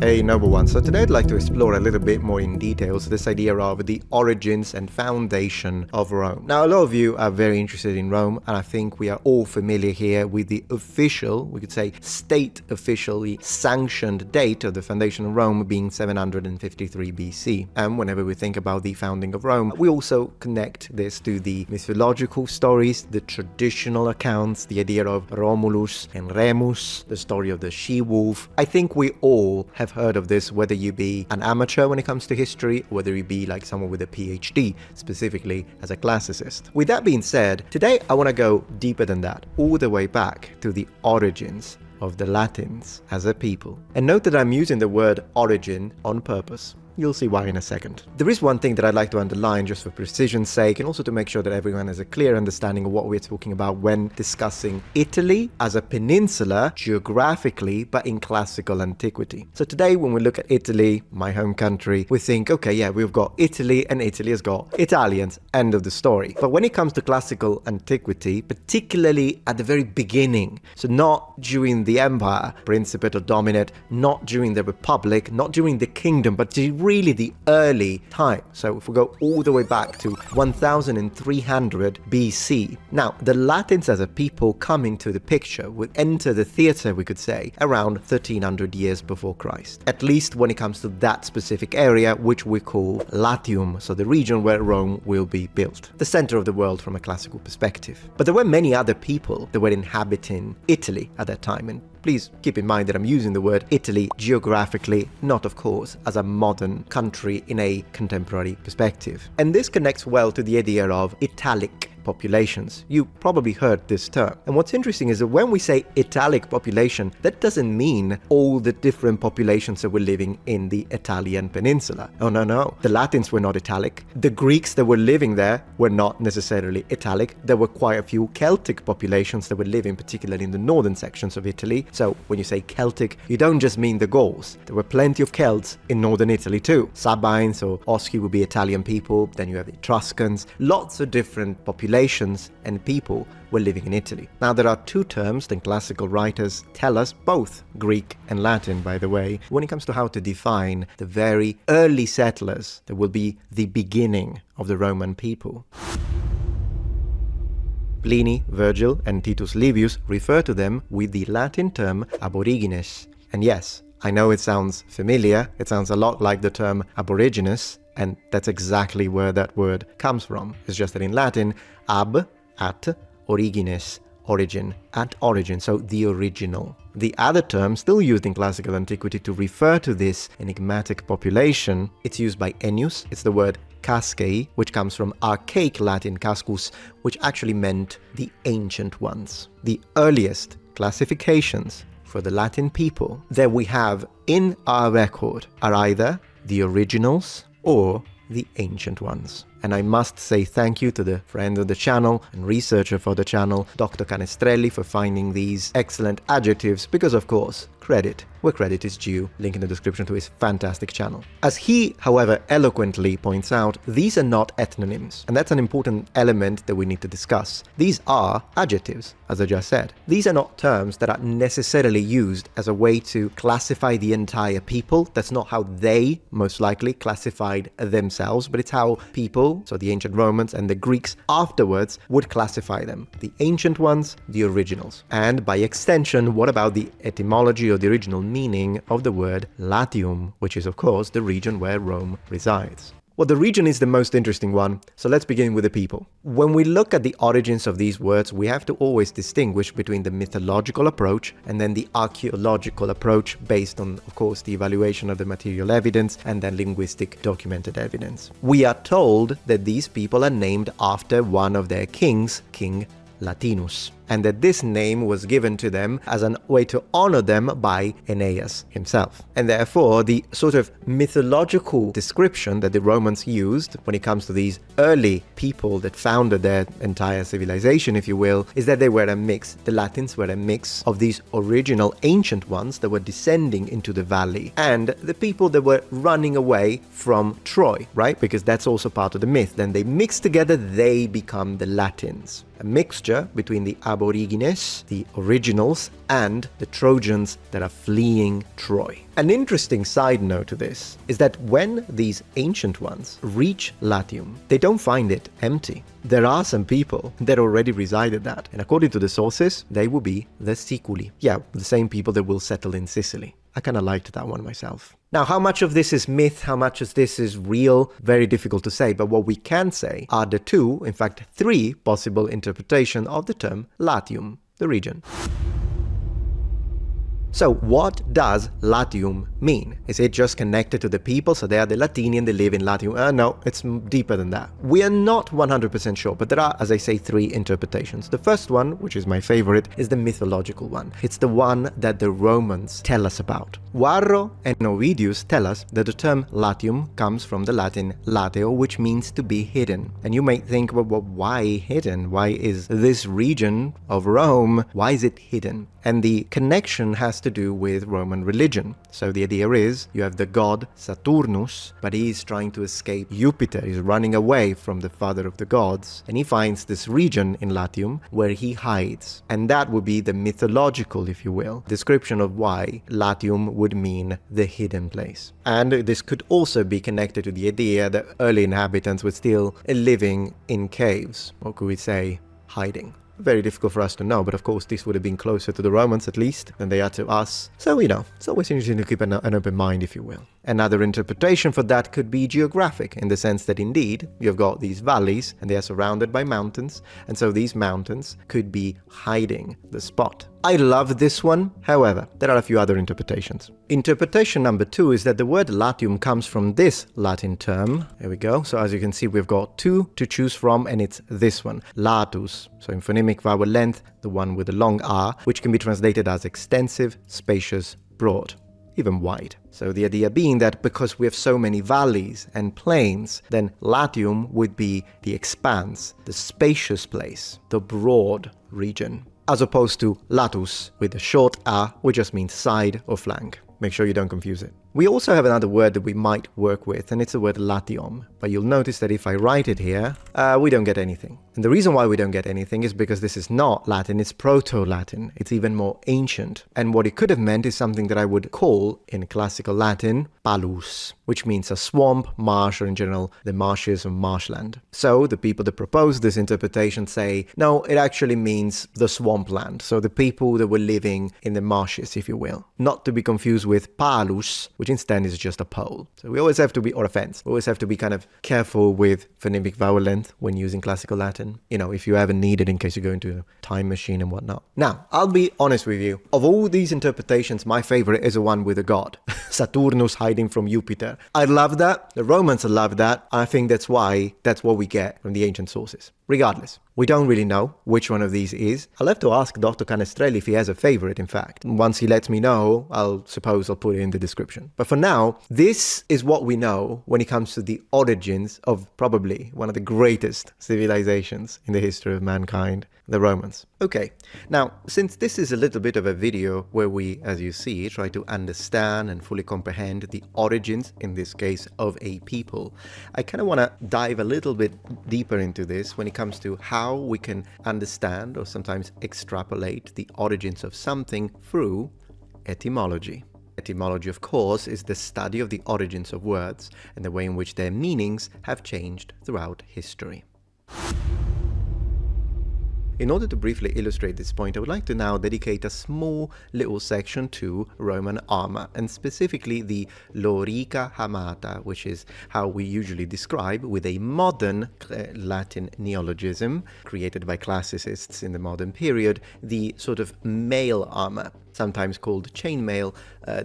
Hey Noble One, so today I'd like to explore a little bit more in details this idea of the origins and foundation of Rome. Now a lot of you are very interested in Rome, and I think we are all familiar here with the official, we could say state officially sanctioned date of the foundation of Rome being 753 BC. And whenever we think about the founding of Rome, we also connect this to the mythological stories, the traditional accounts, the idea of Romulus and Remus, the story of the she-wolf. I think we all have heard of this, whether you be an amateur when it comes to history, or whether you be like someone with a PhD, specifically as a classicist. With that being said, today I want to go deeper than that, all the way back to the origins of the Latins as a people. And note that I'm using the word origin on purpose. You'll see why in a second. There is one thing that I'd like to underline just for precision's sake, and also to make sure that everyone has a clear understanding of what we're talking about when discussing Italy as a peninsula geographically, but in classical antiquity. So today when we look at Italy, my home country, we think, okay, yeah, we've got Italy and Italy has got Italians, end of the story. But when it comes to classical antiquity, particularly at the very beginning, so not during the Empire, Principate or Dominate, not during the Republic, not during the Kingdom, but really the early time. So if we go all the way back to 1300 BC. Now, the Latins as a people come into the picture, would enter the theater, we could say, around 1300 years before Christ. At least when it comes to that specific area, which we call Latium, so the region where Rome will be built. The center of the world from a classical perspective. But there were many other people that were inhabiting Italy at that time, and please keep in mind that I'm using the word Italy geographically, not of course as a modern country in a contemporary perspective. And this connects well to the idea of Italic populations. You probably heard this term. And what's interesting is that when we say Italic population, that doesn't mean all the different populations that were living in the Italian peninsula. Oh no. The Latins were not Italic. The Greeks that were living there were not necessarily Italic. There were quite a few Celtic populations that were living particularly in the northern sections of Italy. So when you say Celtic, you don't just mean the Gauls. There were plenty of Celts in northern Italy too. Sabines or Osci would be Italian people. Then you have Etruscans. Lots of different populations and people were living in Italy. Now there are two terms that classical writers tell us, both Greek and Latin by the way, when it comes to how to define the very early settlers that will be the beginning of the Roman people. Pliny, Virgil and Titus Livius refer to them with the Latin term aborigines. And yes, I know it sounds familiar, it sounds a lot like the term aborigines, and that's exactly where that word comes from. It's just that in Latin, ab, at, origines, origin, at origin, so the original. The other term, still used in classical antiquity to refer to this enigmatic population, it's used by Ennius. It's the word cascae, which comes from archaic Latin cascus, which actually meant the ancient ones. The earliest classifications for the Latin people that we have in our record are either the originals or the ancient ones. And I must say thank you to the friend of the channel and researcher for the channel, Dr. Canestrelli, for finding these excellent adjectives, because of course, credit where credit is due, link in the description to his fantastic channel. As he, however, eloquently points out, these are not ethnonyms, and that's an important element that we need to discuss. These are adjectives, as I just said. These are not terms that are necessarily used as a way to classify the entire people. That's not how they, most likely, classified themselves, but it's how people, so the ancient Romans and the Greeks afterwards, would classify them. The ancient ones, the originals. And by extension, what about the etymology or the original meaning of the word Latium, which is of course the region where Rome resides? Well, the region is the most interesting one, so let's begin with the people. When we look at the origins of these words, we have to always distinguish between the mythological approach and then the archaeological approach based on, of course, the evaluation of the material evidence and then linguistic documented evidence. We are told that these people are named after one of their kings, King Latinus. and that this name was given to them as a way to honor them by Aeneas himself. And therefore, the sort of mythological description that the Romans used when it comes to these early people that founded their entire civilization, if you will, is that they were a mix. The Latins were a mix of these original ancient ones that were descending into the valley and the people that were running away from Troy, right? Because that's also part of the myth. Then they mix together, they become the Latins. A mixture between the aborigines, the originals, and the Trojans that are fleeing Troy. An interesting side note to this is that when these ancient ones reach Latium, they don't find it empty. There are some people that already resided there, and according to the sources, they will be the Siculi. Yeah, the same people that will settle in Sicily. I kind of liked that one myself. Now, how much of this is myth, how much of this is real, very difficult to say, but what we can say are the two, in fact 3 possible interpretations of the term Latium, the region. So what does Latium mean? Is it just connected to the people, so they are the Latini and they live in Latium? No, it's deeper than that. We are not 100% sure, but there are, as I say, 3 interpretations. The first one, which is my favorite, is the mythological one. It's the one that the Romans tell us about. Varro and Ovidius tell us that the term Latium comes from the Latin lateo, which means to be hidden. And you may think, well, why hidden? Why is this region of Rome, why is it hidden? And the connection has to do with Roman religion. So the idea is, you have the god Saturnus, but he's trying to escape Jupiter. He's running away from the father of the gods, and he finds this region in Latium where he hides. And that would be the mythological, if you will, description of why Latium would mean the hidden place. And this could also be connected to the idea that early inhabitants were still living in caves, or could we say, hiding. Very difficult for us to know, but of course this would have been closer to the Romans at least than they are to us. So, it's always interesting to keep an open mind, if you will. Another interpretation for that could be geographic, in the sense that indeed you've got these valleys and they are surrounded by mountains, and so these mountains could be hiding the spot. I love this one, however, there are a few other interpretations. Interpretation number 2 is that the word Latium comes from this Latin term. Here we go. So as you can see, we've got 2 to choose from, and it's this one, latus. So in phonemic vowel length, the one with the long R, which can be translated as extensive, spacious, broad, even wide. So the idea being that because we have so many valleys and plains, then Latium would be the expanse, the spacious place, the broad region, as opposed to latus with the short A, which just means side or flank. Make sure you don't confuse it. We also have another word that we might work with, and it's the word latium. But you'll notice that if I write it here, we don't get anything. And the reason why we don't get anything is because this is not Latin, it's Proto-Latin. It's even more ancient. And what it could have meant is something that I would call, in classical Latin, palus, which means a swamp, marsh, or in general, the marshes of marshland. So the people that propose this interpretation say, no, it actually means the swampland. So the people that were living in the marshes, if you will. Not to be confused with palus, which instead is just a pole. So we always have to be, or a fence, we always have to be kind of careful with phonemic vowel length when using classical Latin. If you ever need it in case you go into a time machine and whatnot. Now, I'll be honest with you. Of all these interpretations, my favorite is the one with a god. Saturnus hiding from Jupiter. I love that. The Romans love that. I think that's what we get from the ancient sources. Regardless, we don't really know which one of these is. I'll have to ask Dr. Canestrelli if he has a favorite, in fact. Once he lets me know, I'll put it in the description. But for now, this is what we know when it comes to the origins of probably one of the greatest civilizations in the history of mankind, the Romans. Okay, now, since this is a little bit of a video where we, as you see, try to understand and fully comprehend the origins, in this case, of a people, I kind of want to dive a little bit deeper into this when it comes to how we can understand or sometimes extrapolate the origins of something through etymology. Etymology, of course, is the study of the origins of words and the way in which their meanings have changed throughout history. In order to briefly illustrate this point, I would like to now dedicate a small little section to Roman armor, and specifically the lorica hamata, which is how we usually describe, with a modern Latin neologism created by classicists in the modern period, the sort of mail armor. sometimes called chainmail,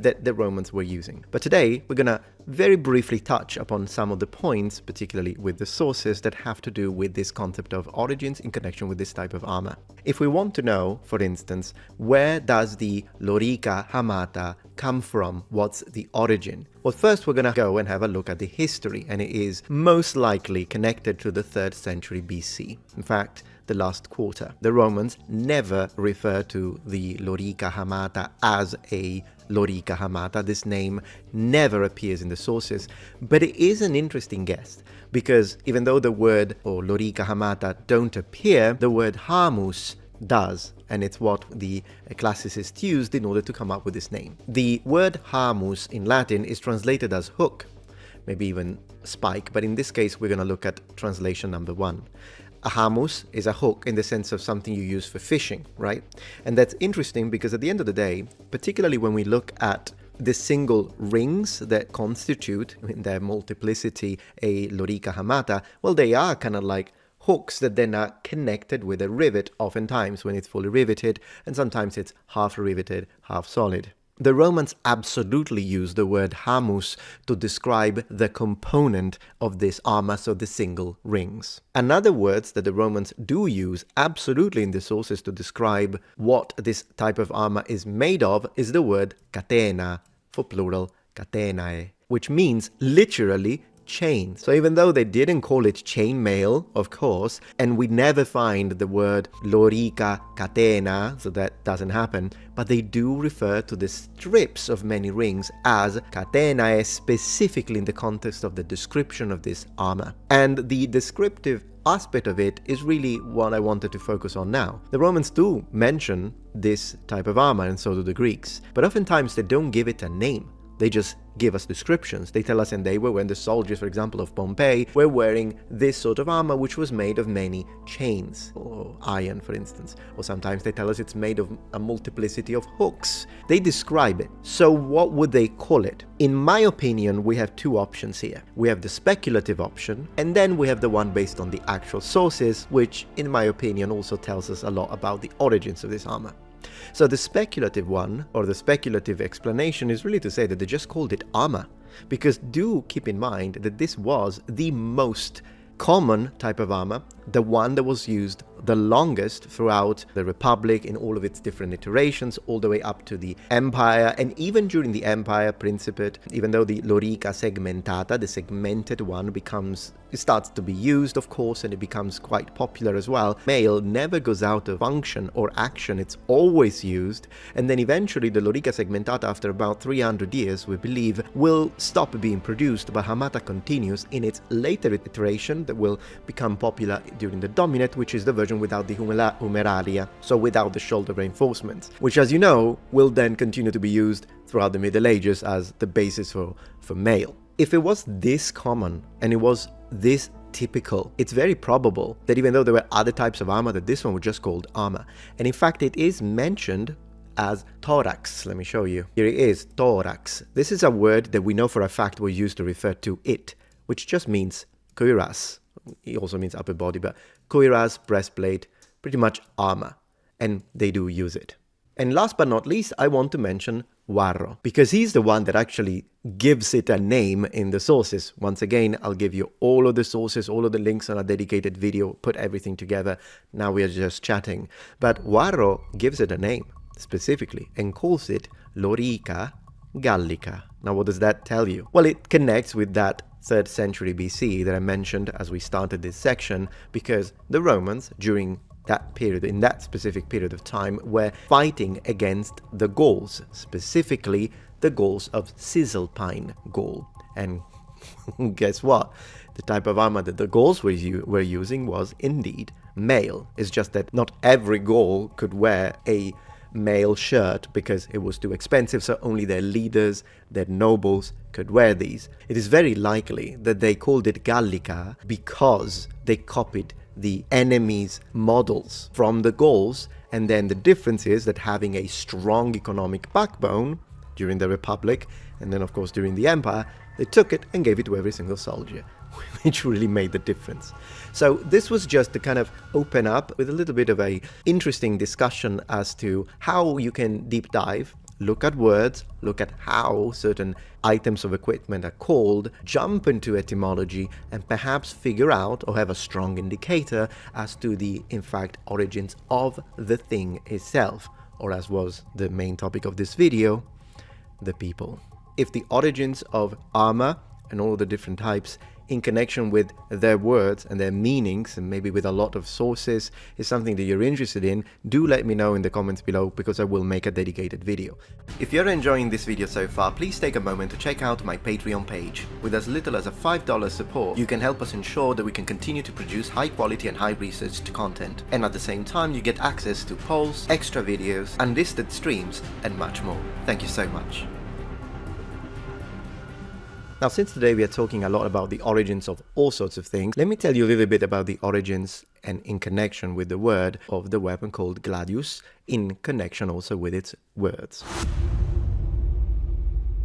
that the Romans were using. But today, we're gonna very briefly touch upon some of the points, particularly with the sources, that have to do with this concept of origins in connection with this type of armor. If we want to know, for instance, where does the lorica hamata come from? What's the origin? Well, first we're going to go and have a look at the history, and it is most likely connected to the 3rd century BC. In fact, the last quarter. The Romans never refer to the lorica hamata as a lorica hamata. This name never appears in the sources, but it is an interesting guess, because even though the word or lorica hamata don't appear, the word hamus does, and it's what the classicists used in order to come up with this name. The word hamus in Latin is translated as hook, maybe even spike, but in this case we're going to look at translation number 1. A hamus is a hook in the sense of something you use for fishing, right? And that's interesting because at the end of the day, particularly when we look at the single rings that constitute, in their multiplicity, a lorica hamata, well, they are kind of like hooks that then are connected with a rivet, oftentimes when it's fully riveted, and sometimes it's half riveted, half solid. The Romans absolutely used the word hamus to describe the component of this armor, so the single rings. Another word that the Romans do use absolutely in the sources to describe what this type of armor is made of is the word catena, for plural catenae, which means literally chain. So even though they didn't call it chainmail, of course, and we never find the word lorica catena, so that doesn't happen, but they do refer to the strips of many rings as catenae, specifically in the context of the description of this armor. And the descriptive aspect of it is really what I wanted to focus on now. The Romans do mention this type of armor, and so do the Greeks, but oftentimes they don't give it a name. They just give us descriptions. They tell us, and they were when the soldiers, for example, of Pompeii, were wearing this sort of armor, which was made of many chains, or iron, for instance. Or sometimes they tell us it's made of a multiplicity of hooks. They describe it. So what would they call it? In my opinion, we have two options here. We have the speculative option, and then we have the one based on the actual sources, which, in my opinion, also tells us a lot about the origins of this armor. So the speculative one, or the speculative explanation, is really to say that they just called it armor, because do keep in mind that this was the most common type of armor, the one that was used the longest throughout the Republic in all of its different iterations, all the way up to the Empire, and even during the Empire Principate, even though the lorica segmentata, the segmented one, it starts to be used, of course, and it becomes quite popular as well. Mail never goes out of function or action, it's always used, and then eventually the lorica segmentata, after about 300 years, we believe, will stop being produced, but hamata continues in its later iteration that will become popular during the Dominate, which is the version without the humeralia, so without the shoulder reinforcements, which, as you know, will then continue to be used throughout the Middle Ages as the basis for mail. If it was this common and it was this typical, it's very probable that even though there were other types of armor, that this one was just called armor. And in fact, it is mentioned as thorax. Let me show you. Here it is, thorax. This is a word that we know for a fact was used to refer to it, which just means cuirass. It also means upper body, but cuirass, breastplate, pretty much armor, and they do use it. And last but not least, I want to mention Varro, because he's the one that actually gives it a name in the sources. Once again, I'll give you all of the sources, all of the links on a dedicated video, put everything together. Now we are just chatting. But Varro gives it a name specifically and calls it Lorica Gallica. Now what does that tell you? Well, it connects with that 3rd century BC that I mentioned as we started this section, because the Romans, during that period, in that specific period of time, were fighting against the Gauls, specifically the Gauls of Cisalpine Gaul. And guess what? The type of armor that the Gauls were using was indeed mail. It's just that not every Gaul could wear a mail shirt because it was too expensive, so only their leaders, their nobles, could wear these. It is very likely that they called it Gallica because they copied the enemy's models from the Gauls, and then the difference is that having a strong economic backbone during the Republic, and then of course during the Empire, they took it and gave it to every single soldier. which really made the difference. So this was just to kind of open up with a little bit of a interesting discussion as to how you can deep dive, look at words, look at how certain items of equipment are called, jump into etymology, and perhaps figure out or have a strong indicator as to the, in fact, origins of the thing itself, or as was the main topic of this video, the people. If the origins of armor and all the different types in connection with their words and their meanings, and maybe with a lot of sources, is something that you're interested in, do let me know in the comments below, because I will make a dedicated video. If you're enjoying this video so far, please take a moment to check out my Patreon page. With as little as a $5 support, you can help us ensure that we can continue to produce high quality and high researched content. And at the same time, you get access to polls, extra videos, unlisted streams, and much more. Thank you so much. Now, since today we are talking a lot about the origins of all sorts of things, let me tell you a little bit about the origins and in connection with the word of the weapon called Gladius, in connection also with its words.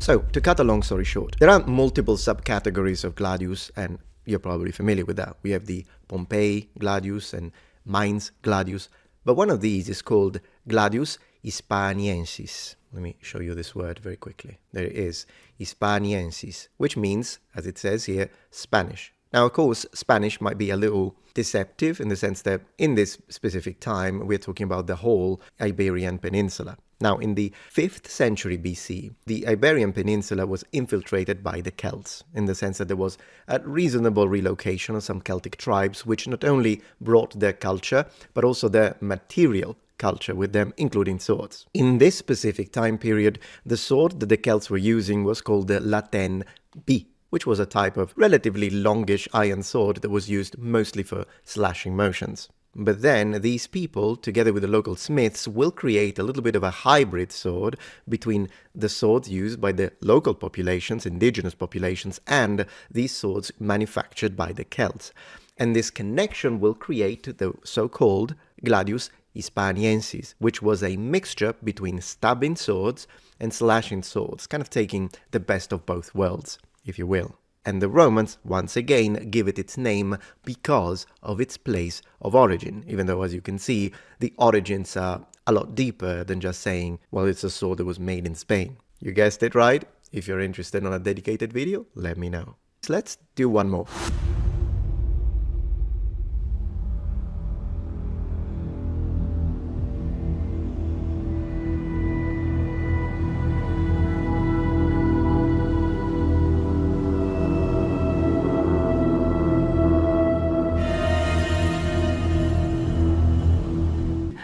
So, to cut a long story short, there are multiple subcategories of Gladius, and you're probably familiar with that. We have the Pompeii Gladius and Mainz Gladius, but one of these is called Gladius Hispaniensis. Let me show you this word very quickly. There it is, Hispaniensis, which means, as it says here, Spanish. Now, of course, Spanish might be a little deceptive in the sense that in this specific time, we're talking about the whole Iberian Peninsula. Now, in the 5th century BC, the Iberian Peninsula was infiltrated by the Celts, in the sense that there was a reasonable relocation of some Celtic tribes, which not only brought their culture, but also their material culture with them, including swords. In this specific time period, the sword that the Celts were using was called the Latin B, which was a type of relatively longish iron sword that was used mostly for slashing motions. But then these people, together with the local smiths, will create a little bit of a hybrid sword between the swords used by the local populations, indigenous populations, and these swords manufactured by the Celts. And this connection will create the so-called Gladius Hispaniensis, which was a mixture between stabbing swords and slashing swords, kind of taking the best of both worlds, if you will. And the Romans, once again, give it its name because of its place of origin, even though, as you can see, the origins are a lot deeper than just saying, well, it's a sword that was made in Spain. You guessed it right. If you're interested in a dedicated video, let me know. So let's do one more.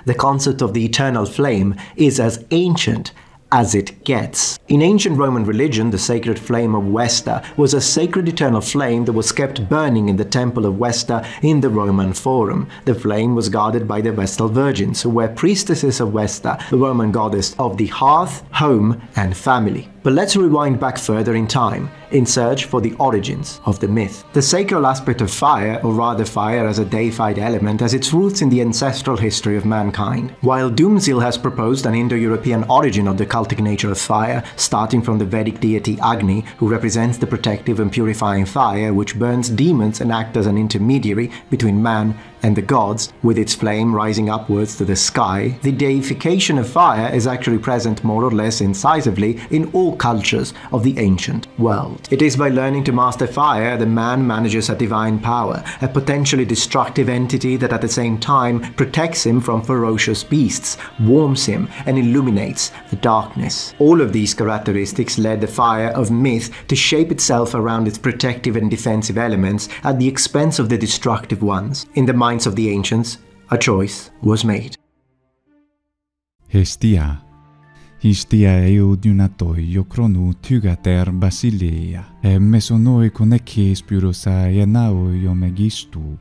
The concept of the eternal flame is as ancient as it gets. In ancient Roman religion, the sacred flame of Vesta was a sacred eternal flame that was kept burning in the temple of Vesta in the Roman Forum. The flame was guarded by the Vestal Virgins, who were priestesses of Vesta, the Roman goddess of the hearth, home, and family. But let's rewind back further in time, in search for the origins of the myth. The sacral aspect of fire, or rather fire as a deified element, has its roots in the ancestral history of mankind. While Doomzil has proposed an Indo-European origin of the cultic nature of fire, starting from the Vedic deity Agni, who represents the protective and purifying fire which burns demons and acts as an intermediary between man and the gods, with its flame rising upwards to the sky, the deification of fire is actually present more or less incisively in all cultures of the ancient world. It is by learning to master fire that man manages a divine power, a potentially destructive entity that at the same time protects him from ferocious beasts, warms him, and illuminates the darkness. All of these characteristics led the fire of myth to shape itself around its protective and defensive elements at the expense of the destructive ones. In the minds of the ancients, a choice was made. Hestia eudunatoi chronou tygater basileia, mesonoi konekes pyrosai naoi omegistu.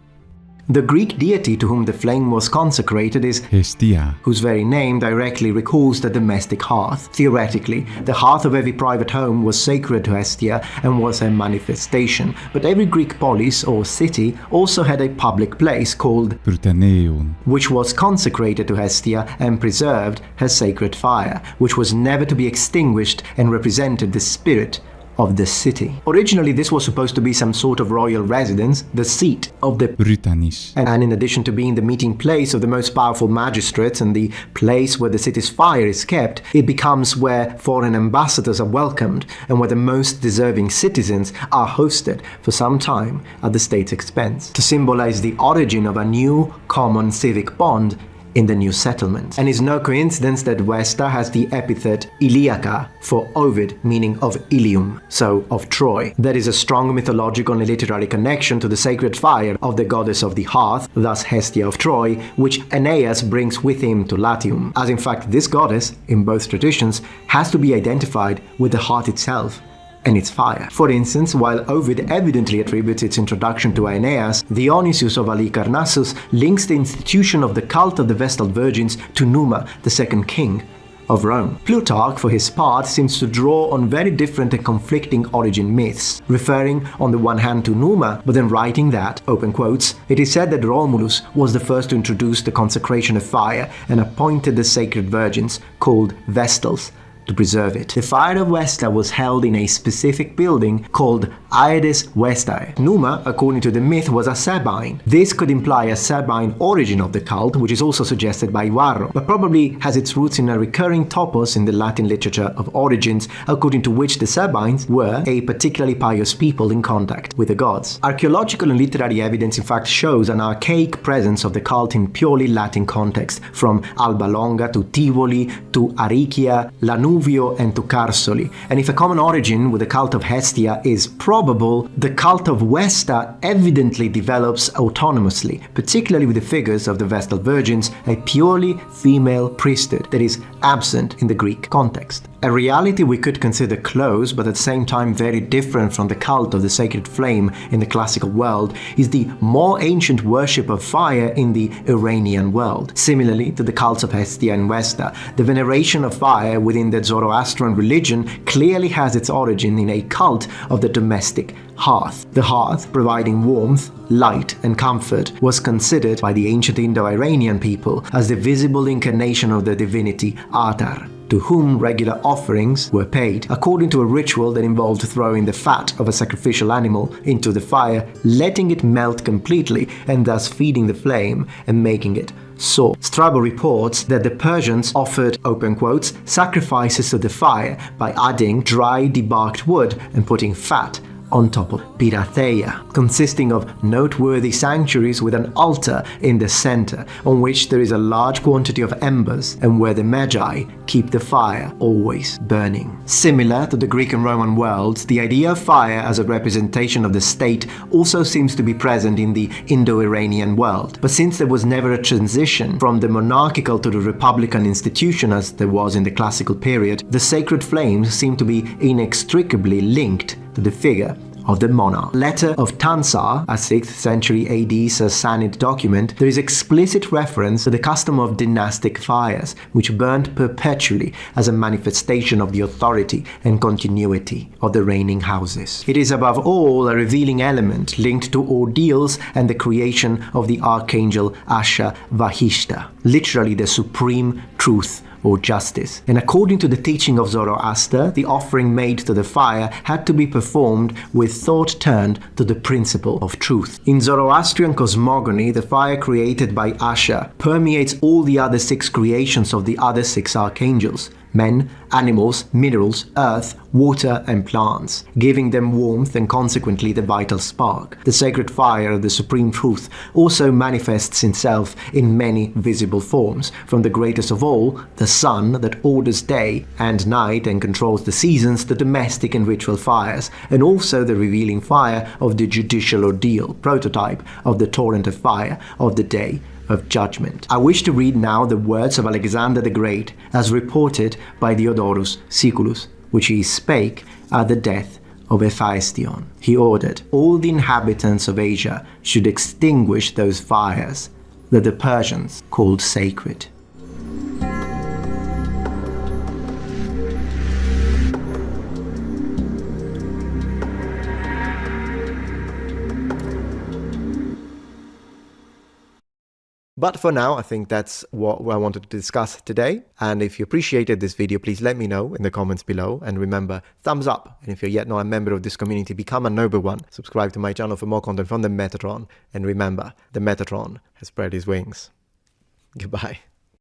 The Greek deity to whom the flame was consecrated is Hestia, whose very name directly recalls the domestic hearth. Theoretically, the hearth of every private home was sacred to Hestia and was her manifestation, but every Greek polis or city also had a public place called Prytaneion, which was consecrated to Hestia and preserved her sacred fire, which was never to be extinguished and represented the spirit of the city. Originally, this was supposed to be some sort of royal residence, the seat of the Britannisch. and in addition to being the meeting place of the most powerful magistrates and the place where the city's fire is kept, it becomes where foreign ambassadors are welcomed and where the most deserving citizens are hosted for some time at the state's expense, to symbolize the origin of a new common civic bond in the new settlement. And it's no coincidence that Vesta has the epithet Iliaca for Ovid, meaning of Ilium, so of Troy. There is a strong mythological and literary connection to the sacred fire of the goddess of the hearth, thus Hestia of Troy, which Aeneas brings with him to Latium, as in fact this goddess, in both traditions, has to be identified with the hearth itself and its fire. For instance, while Ovid evidently attributes its introduction to Aeneas, Dionysius of Halicarnassus links the institution of the cult of the Vestal Virgins to Numa, the second king of Rome. Plutarch, for his part, seems to draw on very different and conflicting origin myths, referring on the one hand to Numa, but then writing that, open quotes, it is said that Romulus was the first to introduce the consecration of fire and appointed the sacred virgins, called Vestals, to preserve it. The fire of Vesta was held in a specific building called Aedes Vestae. Numa, according to the myth, was a Sabine. This could imply a Sabine origin of the cult, which is also suggested by Varro, but probably has its roots in a recurring topos in the Latin literature of origins, according to which the Sabines were a particularly pious people in contact with the gods. Archaeological and literary evidence in fact shows an archaic presence of the cult in purely Latin context, from Alba Longa to Tivoli to Aricia, Lanuvio and to Carsoli. And if a common origin with the cult of Hestia is probable, the cult of Vesta evidently develops autonomously, particularly with the figures of the Vestal Virgins, a purely female priesthood that is absent in the Greek context. A reality we could consider close, but at the same time very different from the cult of the sacred flame in the classical world, is the more ancient worship of fire in the Iranian world. Similarly to the cults of Hestia and Vesta, the veneration of fire within the Zoroastrian religion clearly has its origin in a cult of the domestic hearth. The hearth, providing warmth, light, and comfort, was considered by the ancient Indo-Iranian people as the visible incarnation of the divinity Atar, to whom regular offerings were paid, according to a ritual that involved throwing the fat of a sacrificial animal into the fire, letting it melt completely, and thus feeding the flame and making it soar. Strabo reports that the Persians offered, open quotes, sacrifices to the fire by adding dry debarked wood and putting fat on top of Piratheia, consisting of noteworthy sanctuaries with an altar in the center, on which there is a large quantity of embers, and where the Magi keep the fire always burning. Similar to the Greek and Roman worlds, the idea of fire as a representation of the state also seems to be present in the Indo-Iranian world. But since there was never a transition from the monarchical to the republican institution as there was in the classical period, the sacred flames seem to be inextricably linked to the figure of the monarch. Letter of Tansar, a 6th century AD Sassanid document, there is explicit reference to the custom of dynastic fires, which burned perpetually as a manifestation of the authority and continuity of the reigning houses. It is above all a revealing element linked to ordeals and the creation of the archangel Asha Vahishta, literally the supreme truth or justice. And according to the teaching of Zoroaster, the offering made to the fire had to be performed with thought turned to the principle of truth. In Zoroastrian cosmogony, the fire created by Asha permeates all the other 6 creations of the other 6 archangels: men, animals, minerals, earth, water, and plants, giving them warmth and consequently the vital spark. The sacred fire of the supreme truth also manifests itself in many visible forms, from the greatest of all, the sun that orders day and night and controls the seasons, to domestic and ritual fires, and also the revealing fire of the judicial ordeal, prototype of the torrent of fire of the day of judgment. I wish to read now the words of Alexander the Great as reported by Diodorus Siculus, which he spake at the death of Hephaestion. He ordered all the inhabitants of Asia should extinguish those fires that the Persians called sacred. But for now, I think that's what I wanted to discuss today. And if you appreciated this video, please let me know in the comments below. And remember, thumbs up. And if you're yet not a member of this community, become a noble one. Subscribe to my channel for more content from the Metatron. And remember, the Metatron has spread his wings. Goodbye.